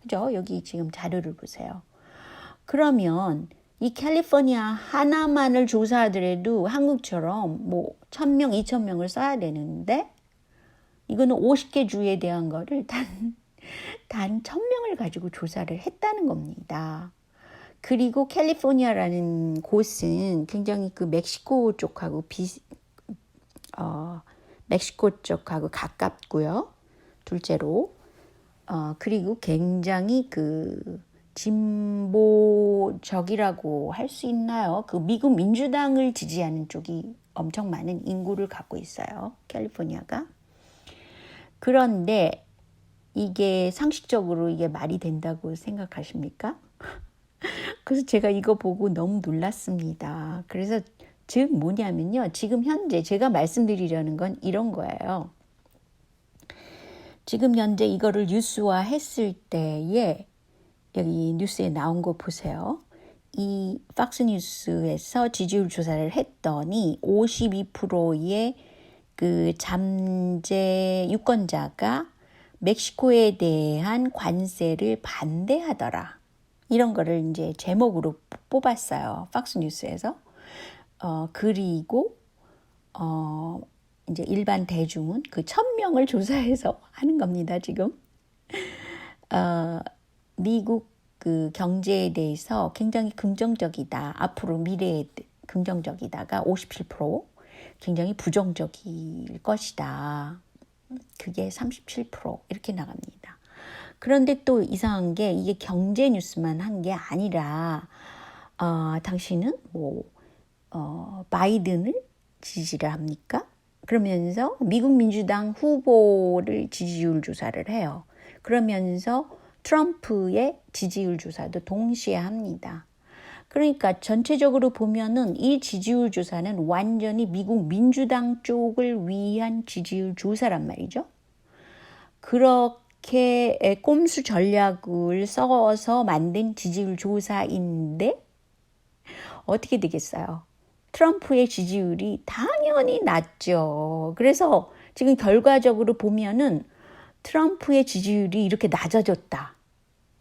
그죠? 여기 지금 자료를 보세요. 그러면 이 캘리포니아 하나만을 조사하더라도 한국처럼 뭐 1,000명, 2,000명을 써야 되는데 이거는 50개 주에 대한 거를 단 1,000명을 가지고 조사를 했다는 겁니다. 그리고 캘리포니아라는 곳은 굉장히 그 멕시코 쪽하고 멕시코 쪽하고 가깝고요. 둘째로 그리고 굉장히 그 진보적이라고 할 수 있나요? 그 미국 민주당을 지지하는 쪽이 엄청 많은 인구를 갖고 있어요. 캘리포니아가. 그런데 이게 상식적으로 이게 말이 된다고 생각하십니까? 그래서 제가 이거 보고 너무 놀랐습니다. 그래서 즉 뭐냐면요. 지금 현재 제가 말씀드리려는 건 이런 거예요. 지금 현재 이거를 뉴스화 했을 때에 여기 뉴스에 나온 거 보세요. 이 팍스뉴스에서 지지율 조사를 했더니 52%의 그 잠재 유권자가 멕시코에 대한 관세를 반대하더라. 이런 거를 이제 제목으로 뽑았어요. 팍스뉴스에서. 그리고 이제 일반 대중은 그 1,000명을 조사해서 하는 겁니다. 지금. 미국 그 경제에 대해서 굉장히 긍정적이다. 앞으로 미래에 긍정적이다가 57%, 굉장히 부정적일 것이다. 그게 37% 이렇게 나갑니다. 그런데 또 이상한 게 이게 경제 뉴스만 한 게 아니라 당신은 뭐 바이든을 지지를 합니까? 그러면서 미국 민주당 후보를 지지율 조사를 해요. 그러면서 트럼프의 지지율 조사도 동시에 합니다. 그러니까 전체적으로 보면은 이 지지율 조사는 완전히 미국 민주당 쪽을 위한 지지율 조사란 말이죠. 그렇게 꼼수 전략을 써서 만든 지지율 조사인데 어떻게 되겠어요? 트럼프의 지지율이 당연히 낮죠. 그래서 지금 결과적으로 보면은 트럼프의 지지율이 이렇게 낮아졌다.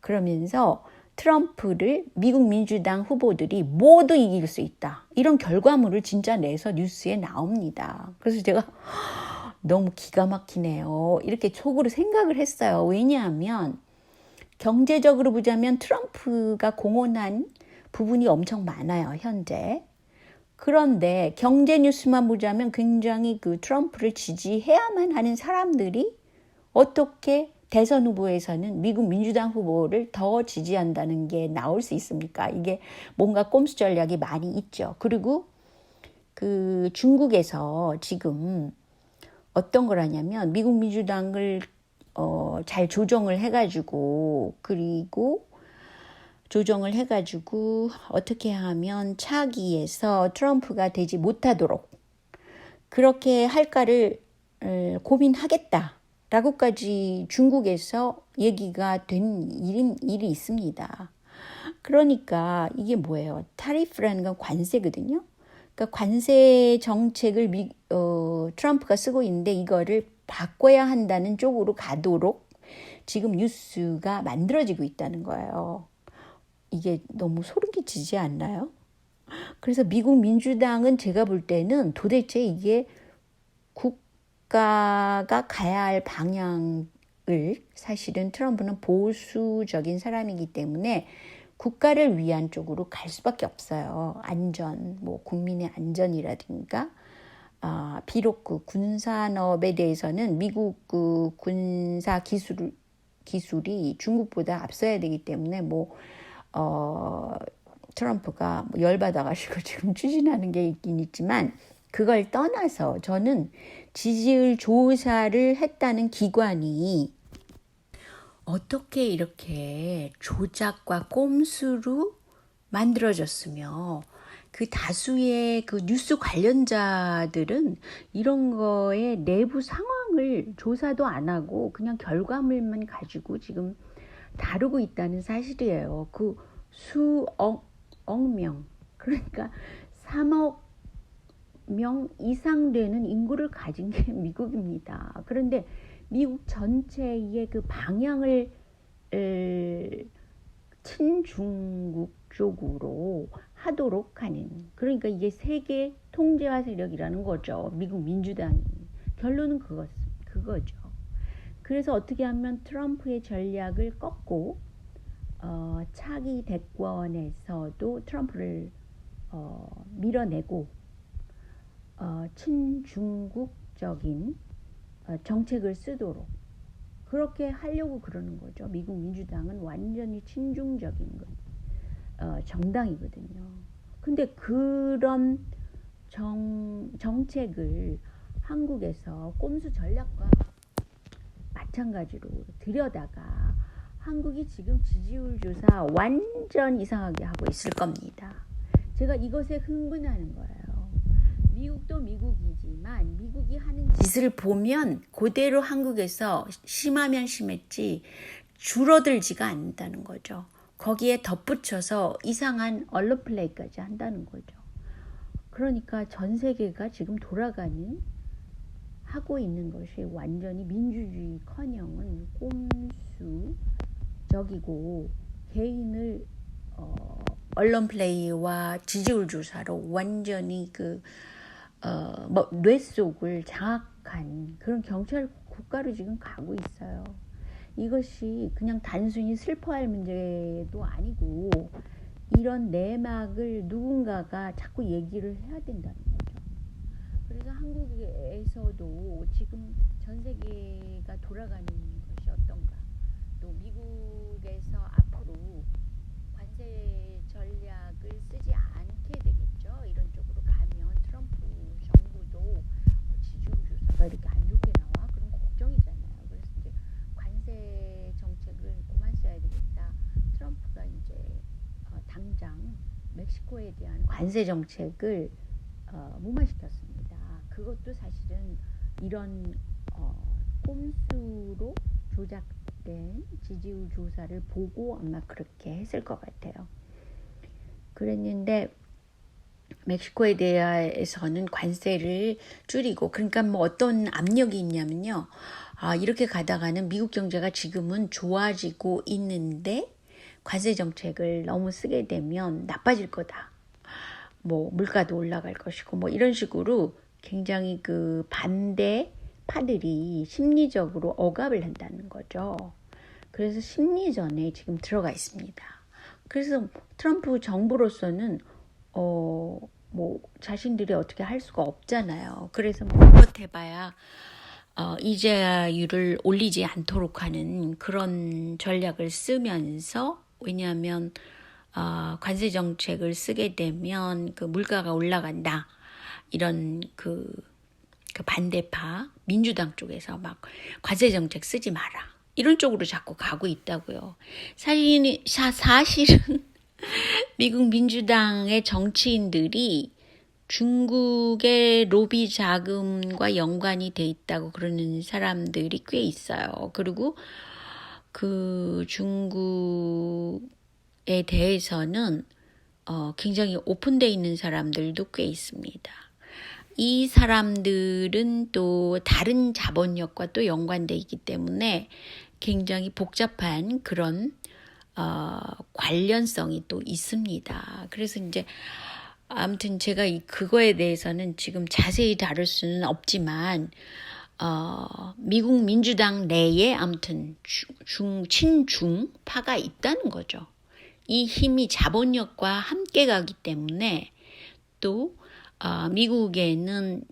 그러면서 트럼프를 미국 민주당 후보들이 모두 이길 수 있다. 이런 결과물을 진짜 내서 뉴스에 나옵니다. 그래서 제가 너무 기가 막히네요. 이렇게 속으로 생각을 했어요. 왜냐하면 경제적으로 보자면 트럼프가 공헌한 부분이 엄청 많아요. 현재. 그런데 경제 뉴스만 보자면 굉장히 그 트럼프를 지지해야만 하는 사람들이 어떻게 대선 후보에서는 미국 민주당 후보를 더 지지한다는 게 나올 수 있습니까? 이게 뭔가 꼼수 전략이 많이 있죠. 그리고 그 중국에서 지금 어떤 걸 하냐면 미국 민주당을 잘 조정을 해가지고 그리고 조정을 해가지고 어떻게 하면 차기에서 트럼프가 되지 못하도록 그렇게 할까를 고민하겠다라고까지 중국에서 얘기가 된 일이 있습니다. 그러니까 이게 뭐예요? 타리프라는 건 관세거든요. 그러니까 관세 정책을 트럼프가 쓰고 있는데 이거를 바꿔야 한다는 쪽으로 가도록 지금 뉴스가 만들어지고 있다는 거예요. 이게 너무 소름 끼치지 않나요? 그래서 미국 민주당은 제가 볼 때는 도대체 이게 국가가 가야 할 방향을 사실은 트럼프는 보수적인 사람이기 때문에 국가를 위한 쪽으로 갈 수밖에 없어요. 안전, 뭐 국민의 안전이라든가 비록 그 군산업에 대해서는 미국 그 군사 기술이 중국보다 앞서야 되기 때문에 트럼프가 열받아가지고 지금 추진하는 게 있긴 있지만 그걸 떠나서 저는 지지율 조사를 했다는 기관이 어떻게 이렇게 조작과 꼼수로 만들어졌으며 그 다수의 그 뉴스 관련자들은 이런 거에 내부 상황을 조사도 안 하고 그냥 결과물만 가지고 지금 다루고 있다는 사실이에요. 그 수억 명, 그러니까 3억 명 이상 되는 인구를 가진 게 미국입니다. 그런데 미국 전체의 그 방향을 친중국 쪽으로 하도록 하는, 그러니까 이게 세계 통제화 세력이라는 거죠. 미국 민주당이. 결론은 그거죠. 그래서 어떻게 하면 트럼프의 전략을 꺾고 차기 대권에서도 트럼프를 밀어내고 친중국적인 정책을 쓰도록 그렇게 하려고 그러는 거죠. 미국 민주당은 완전히 친중적인 정당이거든요. 근데 그런 정책을 한국에서 꼼수 전략과 마찬가지로 들여다가 한국이 지금 지지율 조사 완전 이상하게 하고 있을 겁니다. 제가 이것에 흥분하는 거예요. 미국도 미국이지만 미국이 하는 짓을 보면 그대로 한국에서 심하면 심했지 줄어들지가 않는다는 거죠. 거기에 덧붙여서 이상한 언론 플레이까지 한다는 거죠. 그러니까 전 세계가 지금 하고 있는 것이 완전히 민주주의커녕은 꼼수적이고 개인을 언론 플레이와 지지율 조사로 완전히 뇌 속을 장악한 그런 경찰 국가로 지금 가고 있어요. 이것이 그냥 단순히 슬퍼할 문제도 아니고 이런 내막을 누군가가 자꾸 얘기를 해야 된다는 거죠. 그래서 한국에서도 지금 전 세계가 돌아가는 것이 어떤가, 또 미국에서 앞으로 관세 전략을 쓰지 않게 되겠죠. 이런 쪽으로 가면 트럼프 정부도 지지율 조사가 이렇게 안 좋게 나와 그런 걱정이잖아요. 그래서 이제 관세 정책을 그만 써야 되겠다. 트럼프가 이제 당장 멕시코에 대한 관세 정책을 무마시켰습니다. 그것도 사실은 이런 꼼수로 조작된 지지율 조사를 보고 아마 그렇게 했을 것 같아요. 그랬는데 멕시코에 대해서는 관세를 줄이고, 그러니까 뭐 어떤 압력이 있냐면요. 이렇게 가다가는 미국 경제가 지금은 좋아지고 있는데 관세 정책을 너무 쓰게 되면 나빠질 거다. 뭐 물가도 올라갈 것이고 뭐 이런 식으로 굉장히 그 반대파들이 심리적으로 억압을 한다는 거죠. 그래서 심리전에 지금 들어가 있습니다. 그래서 트럼프 정부로서는 뭐 자신들이 어떻게 할 수가 없잖아요. 그래서 뭐 해봐야 이자율을 올리지 않도록 하는 그런 전략을 쓰면서, 왜냐하면 관세 정책을 쓰게 되면 그 물가가 올라간다. 이런 그 반대파 민주당 쪽에서 막 관세 정책 쓰지 마라. 이런 쪽으로 자꾸 가고 있다고요. 사실은 미국 민주당의 정치인들이 중국의 로비 자금과 연관이 돼 있다고 그러는 사람들이 꽤 있어요. 그리고 그 중국에 대해서는 굉장히 오픈되어 있는 사람들도 꽤 있습니다. 이 사람들은 또 다른 자본력과 또 연관되어 있기 때문에 굉장히 복잡한 그런 관련성이 또 있습니다. 그래서 이제 아무튼 제가 그거에 대해서는 지금 자세히 다룰 수는 없지만 미국 민주당 내에 아무튼 친중파가 있다는 거죠. 이 힘이 자본력과 함께 가기 때문에 또 미국에는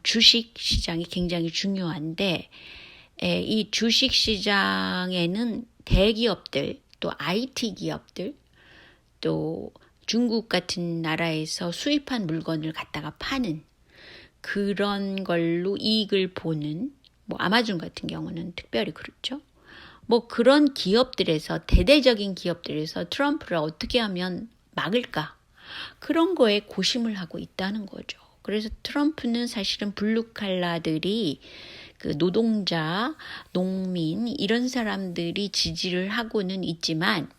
주식 시장이 굉장히 중요한데 이 주식 시장에는 대기업들, 또 IT 기업들, 또 중국 같은 나라에서 수입한 물건을 갖다가 파는 그런 걸로 이익을 보는, 뭐 아마존 같은 경우는 특별히 그렇죠. 뭐 그런 기업들에서, 대대적인 기업들에서 트럼프를 어떻게 하면 막을까? 그런 거에 고심을 하고 있다는 거죠. 그래서 트럼프는 사실은 블루칼라들이 그 노동자, 농민 이런 사람들이 지지를 하고는 있지만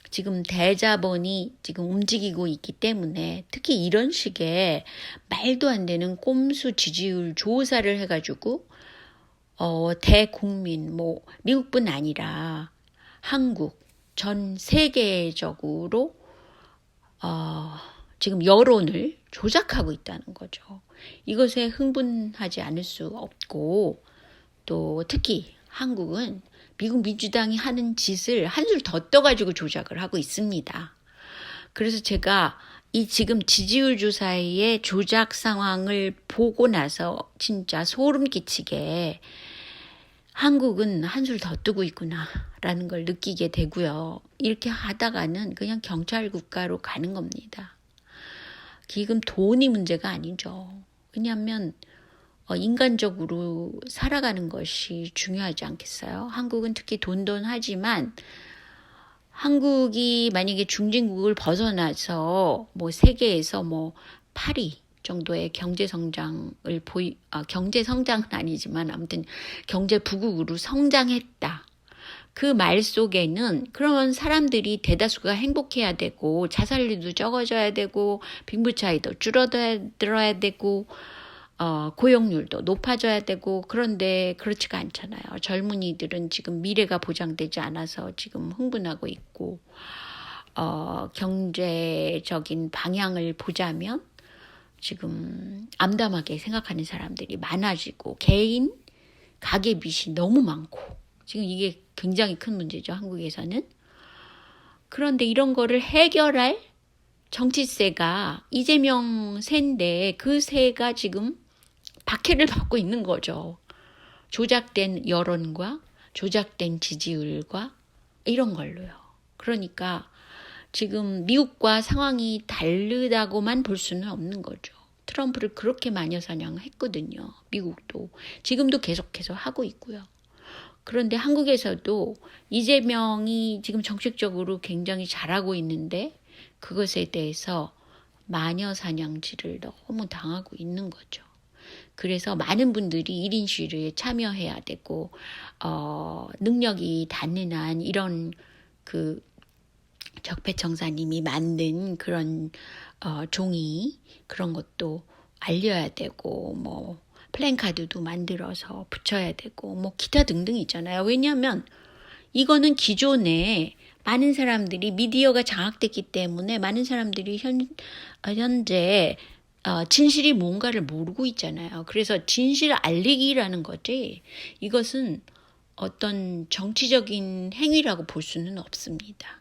지금 대자본이 지금 움직이고 있기 때문에 특히 이런 식의 말도 안 되는 꼼수 지지율 조사를 해가지고 대국민, 뭐 미국뿐 아니라 한국, 전 세계적으로 지금 여론을 조작하고 있다는 거죠. 이것에 흥분하지 않을 수 없고, 또 특히 한국은 미국 민주당이 하는 짓을 한술 더 떠가지고 조작을 하고 있습니다. 그래서 제가 이 지금 지지율 조사의 조작 상황을 보고 나서 진짜 소름 끼치게 한국은 한술 더 뜨고 있구나라는 걸 느끼게 되고요. 이렇게 하다가는 그냥 경찰 국가로 가는 겁니다. 지금 돈이 문제가 아니죠. 왜냐하면 인간적으로 살아가는 것이 중요하지 않겠어요? 한국은 특히 돈돈하지만 한국이 만약에 중진국을 벗어나서 뭐 세계에서 뭐 8위 정도의 경제 성장은 아니지만 아무튼 경제 부국으로 성장했다. 그 말 속에는 그런 사람들이 대다수가 행복해야 되고 자살률도 적어져야 되고 빈부 차이도 줄어들어야 되고 고용률도 높아져야 되고, 그런데 그렇지가 않잖아요. 젊은이들은 지금 미래가 보장되지 않아서 지금 흥분하고 있고, 경제적인 방향을 보자면 지금 암담하게 생각하는 사람들이 많아지고, 개인 가계 빚이 너무 많고, 지금 이게 굉장히 큰 문제죠, 한국에서는. 그런데 이런 거를 해결할 정치세가 이재명 세인데, 그 세가 지금 박해를 받고 있는 거죠. 조작된 여론과 조작된 지지율과 이런 걸로요. 그러니까 지금 미국과 상황이 다르다고만 볼 수는 없는 거죠. 트럼프를 그렇게 마녀사냥했거든요. 미국도. 지금도 계속해서 하고 있고요. 그런데 한국에서도 이재명이 지금 정책적으로 굉장히 잘하고 있는데 그것에 대해서 마녀사냥질을 너무 당하고 있는 거죠. 그래서 많은 분들이 1인 시위에 참여해야 되고, 능력이 닿는 한 이런 그 적폐청사님이 만든 그런 종이 그런 것도 알려야 되고, 뭐 플랜카드도 만들어서 붙여야 되고, 뭐 기타 등등 있잖아요. 왜냐하면 이거는 기존에 많은 사람들이 미디어가 장악됐기 때문에 많은 사람들이 현재 진실이 뭔가를 모르고 있잖아요. 그래서 진실 알리기라는 거지, 이것은 어떤 정치적인 행위라고 볼 수는 없습니다.